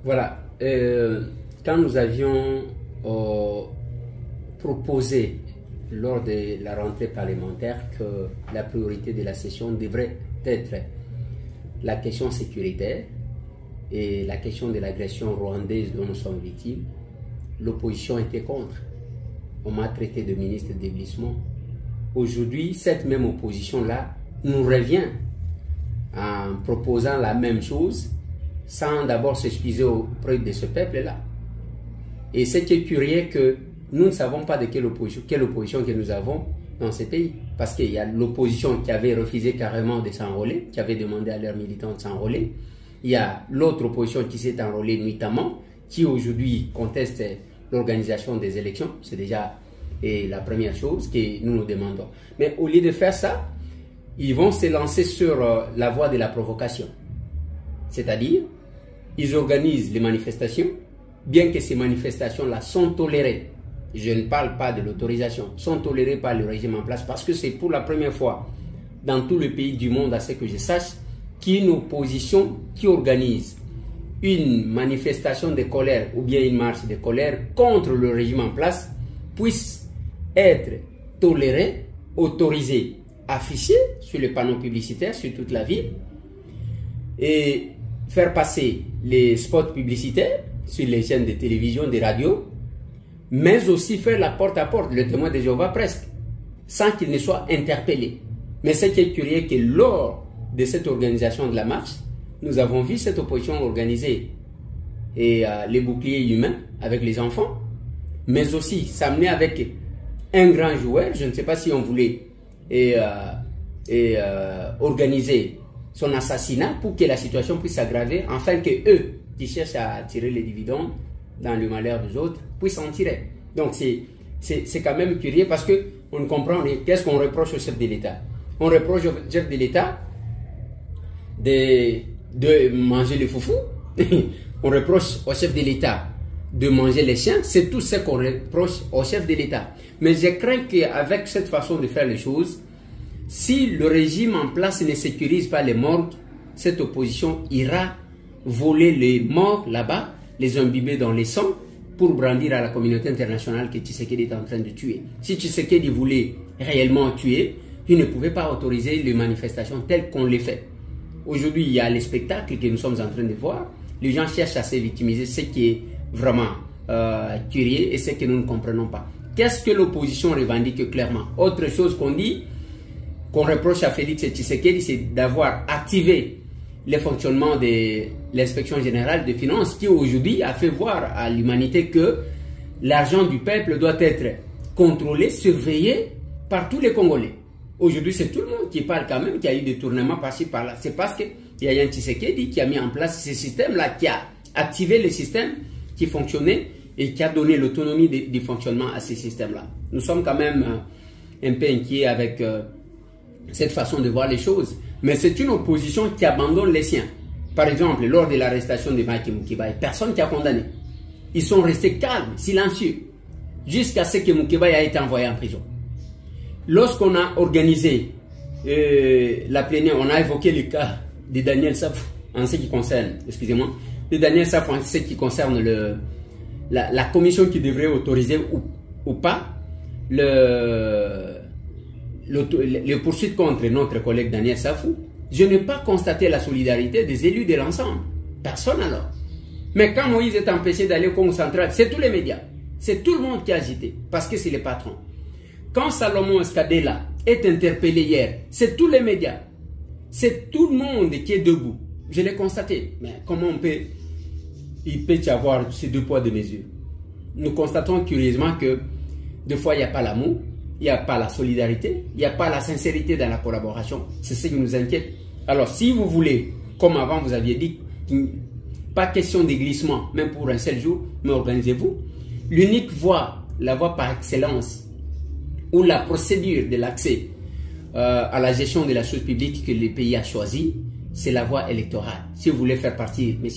Voilà. Quand nous avions proposé lors de la rentrée parlementaire que la priorité de la session devrait être la question sécuritaire et la question de l'agression rwandaise dont nous sommes victimes, l'opposition était contre. On m'a traité de ministre de glissement. Aujourd'hui, cette même opposition-là nous revient en proposant la même chose sans d'abord s'excuser auprès de ce peuple-là. Et ce qui est curieux, que nous ne savons pas de quelle opposition que nous avons dans ces pays. Parce qu'il y a l'opposition qui avait refusé carrément de s'enrôler, qui avait demandé à leurs militants de s'enrôler. Il y a l'autre opposition qui s'est enrôlée nuitamment, qui aujourd'hui conteste l'organisation des élections. C'est déjà la première chose que nous nous demandons. Mais au lieu de faire ça, ils vont se lancer sur la voie de la provocation. C'est-à-dire, ils organisent les manifestations, bien que ces manifestations-là sont tolérées. Je ne parle pas de l'autorisation, sont tolérées par le régime en place, parce que c'est pour la première fois dans tous les pays du monde, à ce que je sache, qu'il y a une opposition qui organise une manifestation de colère ou bien une marche de colère contre le régime en place puisse être tolérée, autorisée, affichée sur les panneaux publicitaires sur toute la ville et faire passer les spots publicitaires sur les chaînes de télévision, de radio, mais aussi faire la porte-à-porte, le témoin de Jéhovah presque, sans qu'il ne soit interpellé. Mais ce qui est curieux, que lors de cette organisation de la marche, nous avons vu cette opposition organiser les boucliers humains avec les enfants, mais aussi s'amener avec un grand joueur. Je ne sais pas si on voulait organiser son assassinat pour que la situation puisse s'aggraver, afin que eux qui cherchent à tirer les dividendes dans le malheur des autres puissent en tirer. Donc c'est quand même curieux, parce qu'on ne comprend rien. Qu'est-ce qu'on reproche au chef de l'État? On reproche au chef de l'État de manger le foufou. On reproche au chef de l'État de manger les chiens. C'est tout ce qu'on reproche au chef de l'État. Mais je crains qu'avec cette façon de faire les choses, si le régime en place ne sécurise pas les morgues, cette opposition ira voler les morts là-bas, les imbiber dans les sangs, pour brandir à la communauté internationale que Tshisekedi est en train de tuer. Si Tshisekedi voulait réellement tuer, il ne pouvait pas autoriser les manifestations telles qu'on les fait. Aujourd'hui, il y a les spectacles que nous sommes en train de voir. Les gens cherchent à se victimiser, ce qui est vraiment curieux et ce que nous ne comprenons pas. Qu'est-ce que l'opposition revendique clairement? Autre chose qu'on dit, qu'on reproche à Félix Tshisekedi, c'est d'avoir activé le fonctionnement de l'inspection générale des finances, qui aujourd'hui a fait voir à l'humanité que l'argent du peuple doit être contrôlé, surveillé par tous les Congolais. Aujourd'hui, c'est tout le monde qui parle quand même qu'il y a eu des tournements par-ci par-là. C'est parce qu'il y a un Tshisekedi qui a mis en place ce système-là, qui a activé le système qui fonctionnait et qui a donné l'autonomie du fonctionnement à ces systèmes-là. Nous sommes quand même un peu inquiets avec cette façon de voir les choses. Mais c'est une opposition qui abandonne les siens. Par exemple, lors de l'arrestation de Mike Mukibai, personne qui a condamné. Ils sont restés calmes, silencieux, jusqu'à ce que Mukibai ait été envoyé en prison. Lorsqu'on a organisé la plénière, on a évoqué le cas de Daniel Safou en ce qui concerne, excusez-moi, de Daniel Safou en ce qui concerne la commission qui devrait autoriser ou pas les poursuites contre notre collègue Daniel Safou. Je n'ai pas constaté la solidarité des élus de l'ensemble. Personne alors. Mais quand Moïse est empêché d'aller au Congo central, c'est tous les médias. C'est tout le monde qui a agité, parce que c'est les patrons. Quand Salomon Escadela est interpellé hier, c'est tous les médias. C'est tout le monde qui est debout. Je l'ai constaté. Mais comment il peut y avoir ces deux poids, deux mesures? Nous constatons curieusement que des fois, il n'y a pas l'amour, il n'y a pas la solidarité, il n'y a pas la sincérité dans la collaboration. C'est ce qui nous inquiète. Alors, si vous voulez, comme avant vous aviez dit, pas question de glissement, même pour un seul jour, mais organisez-vous. L'unique voie, la voie par excellence, ou la procédure de l'accès à la gestion de la chose publique que le pays a choisi, c'est la voie électorale. Si vous voulez faire partir M.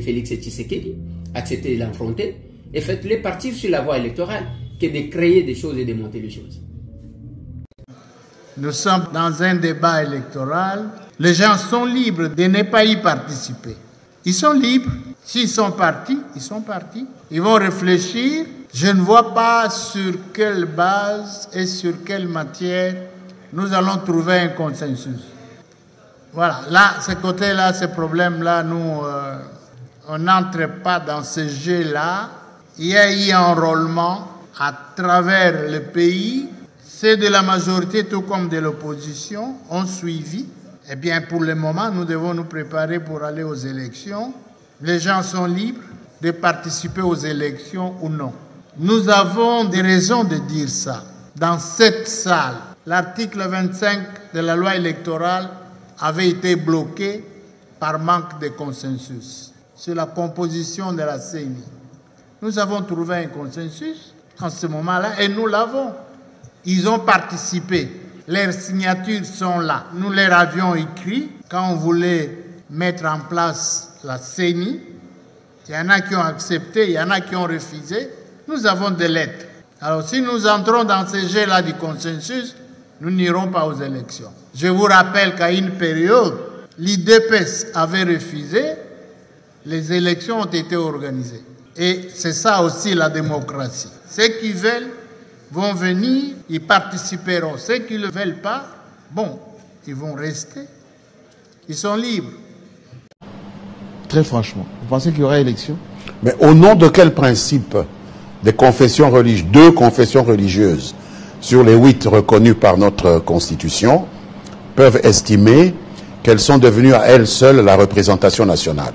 Félix Tshisekedi, acceptez de l'affronter et faites-les partir sur la voie électorale, que de créer des choses et de monter les choses. Nous sommes dans un débat électoral. Les gens sont libres de ne pas y participer. Ils sont libres. S'ils sont partis, ils sont partis. Ils vont réfléchir. Je ne vois pas sur quelle base et sur quelle matière nous allons trouver un consensus. Voilà, là, ce côté-là, ces problèmes-là, nous, on n'entre pas dans ce jeu-là. Il y a eu un enrôlement à travers le pays. Ceux de la majorité, tout comme de l'opposition, ont suivi. Eh bien, pour le moment, nous devons nous préparer pour aller aux élections. Les gens sont libres de participer aux élections ou non. Nous avons des raisons de dire ça. Dans cette salle, l'article 25 de la loi électorale avait été bloqué par manque de consensus sur la composition de la CENI. Nous avons trouvé un consensus en ce moment-là et nous l'avons. Ils ont participé. Leurs signatures sont là. Nous leur avions écrit quand on voulait mettre en place la CENI. Il y en a qui ont accepté, il y en a qui ont refusé. Nous avons des lettres. Alors si nous entrons dans ce jeu-là du consensus, nous n'irons pas aux élections. Je vous rappelle qu'à une période, l'IDPS avait refusé, les élections ont été organisées. Et c'est ça aussi la démocratie. Ceux qui veulent vont venir, ils participeront. Ceux qui ne le veulent pas, bon, ils vont rester. Ils sont libres. Très franchement, vous pensez qu'il y aura élection? Mais au nom de quel principe des confessions religieuses, 2 confessions religieuses sur les 8 reconnues par notre Constitution peuvent estimer qu'elles sont devenues à elles seules la représentation nationale?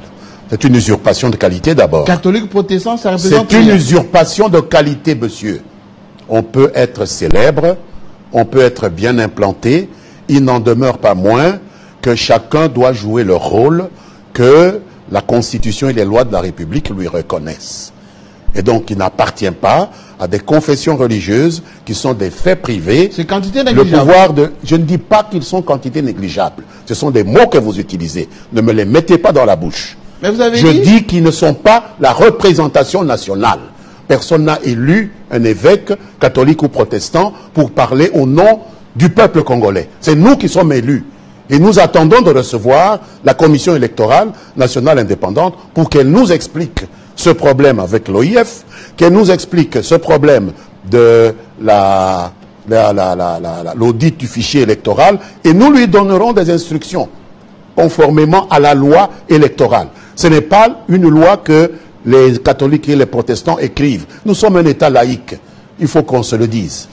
C'est une usurpation de qualité d'abord. Catholique, protestant, ça représente... C'est une usurpation de qualité, monsieur. On peut être célèbre, on peut être bien implanté, il n'en demeure pas moins que chacun doit jouer le rôle que la Constitution et les lois de la République lui reconnaissent. Et donc, il n'appartient pas à des confessions religieuses qui sont des faits privés. C'est quantité négligeable. Le pouvoir de... Je ne dis pas qu'ils sont quantité négligeable. Ce sont des mots que vous utilisez. Ne me les mettez pas dans la bouche. Mais vous avez Je dis qu'ils ne sont pas la représentation nationale. Personne n'a élu un évêque catholique ou protestant pour parler au nom du peuple congolais. C'est nous qui sommes élus. Et nous attendons de recevoir la Commission électorale nationale indépendante pour qu'elle nous explique ce problème avec l'OIF, qu'elle nous explique ce problème de l'audit du fichier électoral, et nous lui donnerons des instructions conformément à la loi électorale. Ce n'est pas une loi que les catholiques et les protestants écrivent. Nous sommes un État laïque. Il faut qu'on se le dise.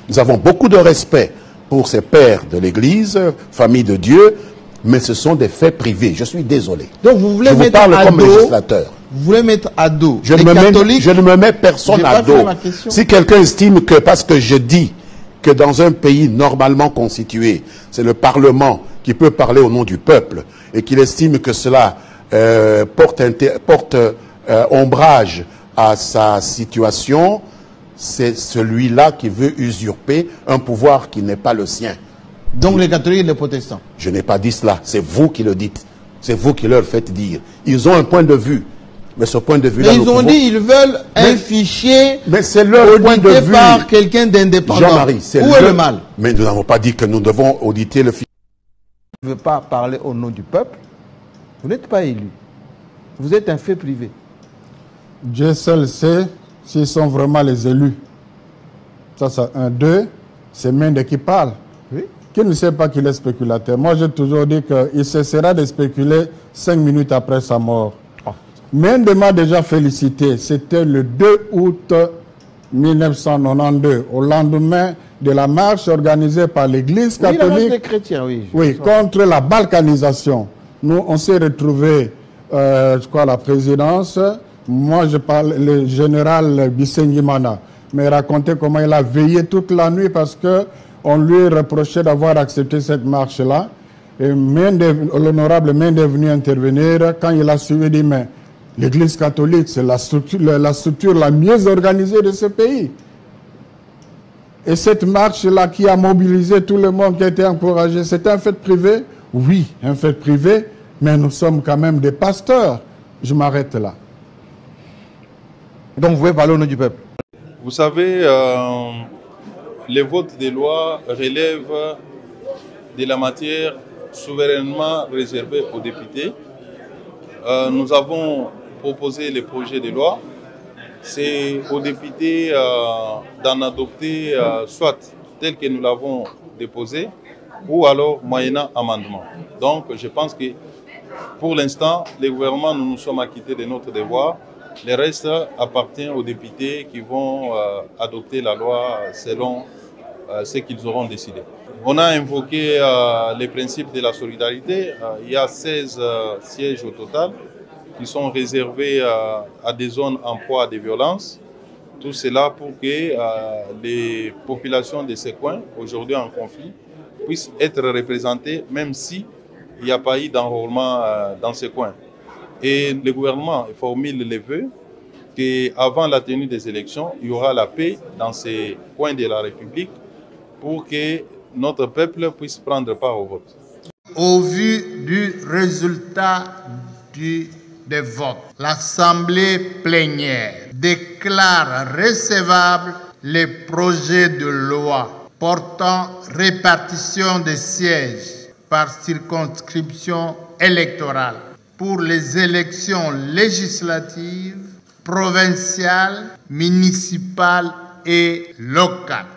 Nous avons beaucoup de respect pour ces pères de l'Église, famille de Dieu, mais ce sont des faits privés. Je suis désolé. Donc vous voulez mettre parle à comme dos, législateur. Vous voulez mettre à dos Je les catholiques. je ne me mets personne à dos. Si quelqu'un estime que, parce que je dis que dans un pays normalement constitué, c'est le Parlement qui peut parler au nom du peuple, et qu'il estime que cela porte ombrage à sa situation, c'est celui-là qui veut usurper un pouvoir qui n'est pas le sien. Donc les catholiques et les protestants. Je n'ai pas dit cela, c'est vous qui le dites. C'est vous qui leur faites dire. Ils ont un point de vue. Mais ce point de vue-là... Mais ils ont dit qu'ils veulent un fichier c'est leur point de vue par quelqu'un d'indépendant. Jean-Marie, où est le mal? Mais nous n'avons pas dit que nous devons auditer le fichier. Vous ne pouvez pas parler au nom du peuple. Vous n'êtes pas élu. Vous êtes un fait privé. Dieu seul sait s'ils sont vraiment les élus. Ça, c'est un. 2, c'est Mende qui parle. Oui. Qui ne sait pas qu'il est spéculateur. Moi, j'ai toujours dit qu'il cessera de spéculer 5 minutes après sa mort. Oh. Mende m'a déjà félicité. C'était le 2 août 1992, au lendemain de la marche organisée par l'Église catholique. Oui, la marche des chrétiens, oui. Oui, contre la balkanisation. Nous, on s'est retrouvés, je crois, à la présidence. Moi, je parle, le général Bissengimana m'a raconté comment il a veillé toute la nuit parce qu'on lui reprochait d'avoir accepté cette marche-là. Et l'honorable Mende est venu intervenir. Quand il a suivi, il dit, mais l'Église catholique, c'est la structure la mieux organisée de ce pays. Et cette marche-là qui a mobilisé tout le monde, qui a été encouragé, c'est un fait privé? Oui, un fait privé, mais nous sommes quand même des pasteurs. Je m'arrête là. Donc vous pouvez parler au nom du peuple. Vous savez, les votes des lois relèvent de la matière souverainement réservée aux députés. Nous avons proposer les projets de loi, c'est aux députés d'en adopter soit tel que nous l'avons déposé, ou alors moyennant amendement. Donc je pense que pour l'instant, les gouvernements, nous nous sommes acquittés de notre devoir. Le reste appartient aux députés qui vont adopter la loi selon ce qu'ils auront décidé. On a invoqué les principes de la solidarité. Il y a 16 sièges au total qui sont réservés à des zones en proie à des violences. Tout cela pour que les populations de ces coins, aujourd'hui en conflit, puissent être représentées, même si il n'y a pas eu d'enrôlement dans ces coins. Et le gouvernement formule les vœux qu'avant la tenue des élections, il y aura la paix dans ces coins de la République pour que notre peuple puisse prendre part au vote. Au vu du résultat des votes, l'Assemblée plénière déclare recevables les projets de loi portant répartition des sièges par circonscription électorale pour les élections législatives, provinciales, municipales et locales.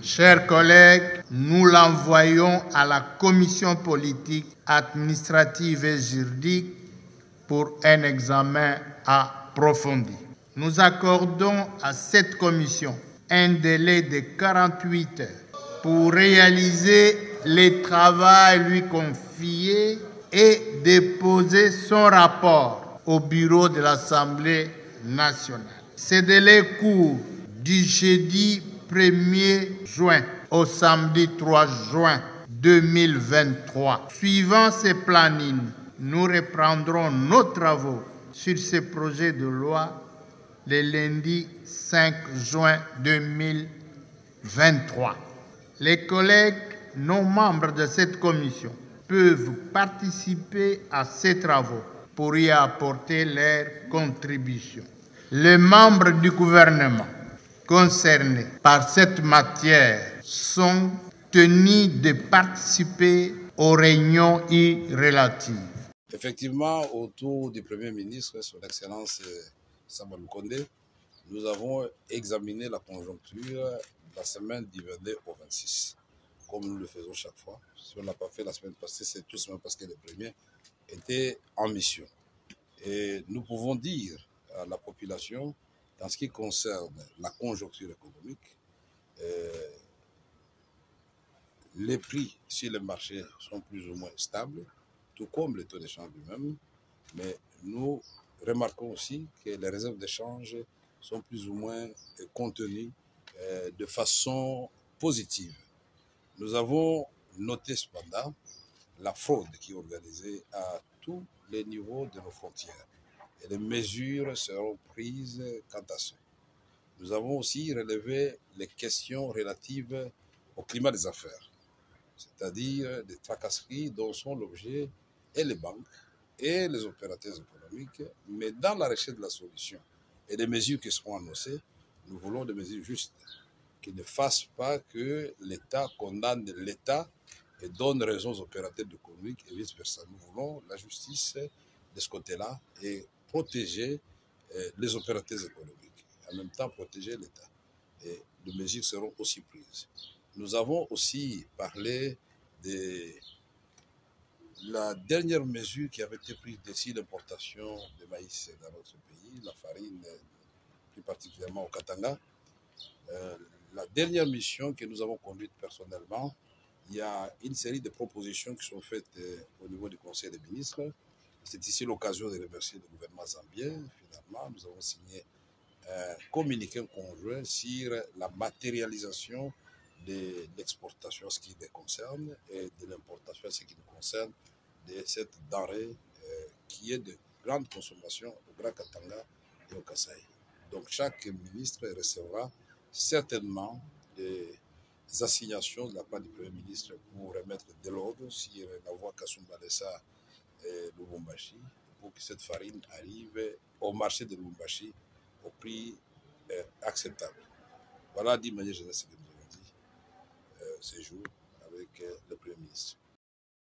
Chers collègues, nous l'envoyons à la commission politique, administrative et juridique pour un examen approfondi. Nous accordons à cette commission un délai de 48 heures pour réaliser les travaux lui confiés et déposer son rapport au bureau de l'Assemblée nationale. Ce délai court du jeudi 1er juin au samedi 3 juin 2023. Suivant ce planning, nous reprendrons nos travaux sur ce projet de loi le lundi 5 juin 2023. Les collègues non membres de cette commission peuvent participer à ces travaux pour y apporter leur contribution. Les membres du gouvernement concernés par cette matière sont tenus de participer aux réunions y relatives. Effectivement, autour du Premier ministre, Son Excellence Sama Lukonde, nous avons examiné la conjoncture la semaine du 22 au 26, comme nous le faisons chaque fois. Si on ne l'a pas fait la semaine passée, c'est tout simplement parce que le Premier était en mission. Et nous pouvons dire à la population, en ce qui concerne la conjoncture économique, les prix sur le marché sont plus ou moins stables, tout comme le taux d'échange lui-même, mais nous remarquons aussi que les réserves d'échange sont plus ou moins contenues de façon positive. Nous avons noté cependant la fraude qui est organisée à tous les niveaux de nos frontières et les mesures seront prises quant à ça. Nous avons aussi relevé les questions relatives au climat des affaires, c'est-à-dire des tracasseries dont sont l'objet et les banques et les opérateurs économiques, mais dans la recherche de la solution et des mesures qui seront annoncées, nous voulons des mesures justes, qui ne fassent pas que l'État condamne l'État et donne raison aux opérateurs économiques et vice-versa. Nous voulons la justice de ce côté-là et protéger les opérateurs économiques, en même temps protéger l'État. Et les mesures seront aussi prises. Nous avons aussi parlé de la dernière mesure qui avait été prise d'ici l'importation de maïs dans notre pays, la farine, plus particulièrement au Katanga. La dernière mission que nous avons conduite personnellement, il y a une série de propositions qui sont faites au niveau du Conseil des ministres. C'est ici l'occasion de remercier le gouvernement zambien. Finalement, nous avons signé un communiqué conjoint sur la matérialisation de l'exportation, ce qui les concerne, et de l'importation, ce qui nous concerne, de cette denrée qui est de grande consommation au Grand Katanga et au Kasaï. Donc chaque ministre recevra certainement des assignations de la part du Premier ministre pour remettre de l'ordre sur la voie Kasumbalesa et Lubumbashi, pour que cette farine arrive au marché de Lubumbashi au prix acceptable. Voilà d'une manière générale ce que nous avons dit ce jour avec le Premier ministre.